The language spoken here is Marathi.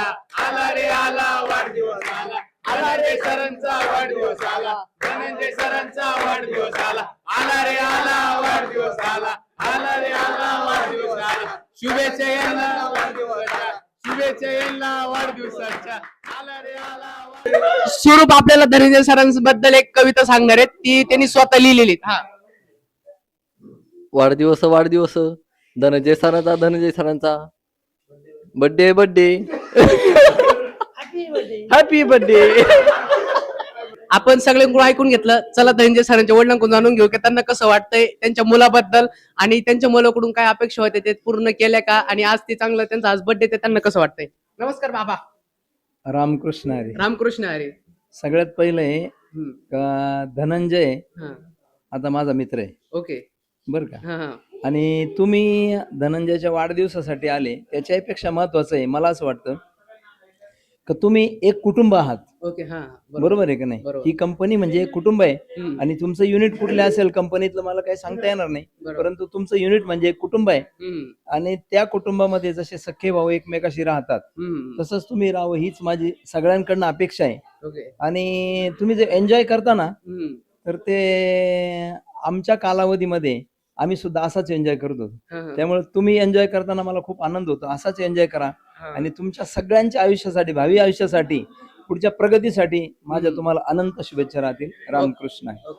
आला रे आला वाढदिवस आला, आला रे सरांचा वाढदिवस आला, धनंजय सरांचा वाढदिवस आला, आला रे आला वाढदिवस आला, आला रे आला वाढदिवस आला, शुभेच्छा यांना वाढदिवसाच्या, शुभेच्छा यांना वाढदिवसाच्या, आला रे आला। स्वरूप आपल्याला धनंजय सरांबद्दल एक कविता सांगणार आहेत, ती त्यांनी स्वतः लिहिलेली। हा, वाढदिवस वाढदिवस धनंजय सरांचा बर्थडे बर्थडे हॅपी बर्थडे। आपण सगळ्यांकडून ऐकून घेतलं, चला धनंजय सरांच्या वडिलांकडून जाणून घेऊ की त्यांना कसं वाटतंय त्यांच्या मुलाबद्दल, आणि त्यांच्या मुलाकडून काय अपेक्षा होते ते पूर्ण केल्या का, आणि आज ते चांगलं त्यांचा आज बर्थडे, ते त्यांना कसं वाटतंय। नमस्कार बाबा। रामकृष्ण हरी। रामकृष्ण हरी। सगळ्यात पहिले का धनंजय हा, आता माझा मित्र आहे ओके, बर का, हा हा, आणि तुम्ही धनंजयच्या वाढदिवसासाठी आले त्याच्यापेक्षा महत्वाचं आहे मला असं वाटतं का तुम्ही एक कुटुंब आहात, ओके, हा, बरोबर आहे का नाही। ही कंपनी म्हणजे एक कुटुंब आहे, हम्म, आणि तुमचं युनिट कुठले असेल कंपनीतलं मला काही सांगता येणार नाही, बरोबर. परंतु तुमचं युनिट म्हणजे एक कुटुंब आहे, हम्म, आणि त्या कुटुंबामध्ये जसे सख्खे भाऊ एकमेकाशी राहतात हम्म, तसंच तुम्ही राहावं हीच माझी सगळ्यांकडनं अपेक्षा आहे। ओके, आणि तुम्ही जे एन्जॉय करता ना, हम्म, तर ते आमच्या कालावधीमध्ये आम्ही सुद्धा असाच एन्जॉय करत होतो, हा, हा, त्यामुळे तुम्ही एन्जॉय करताना मला खूप आनंद होतो, असाच एन्जॉय करा, हा. आणि तुमच्या सगळ्यांच्या आयुष्यासाठी, भावी आयुष्यासाठी, पुढच्या प्रगतीसाठी माझ्या तुम्हाला अनंत शुभेच्छा राहतील। रामकृष्ण आहे।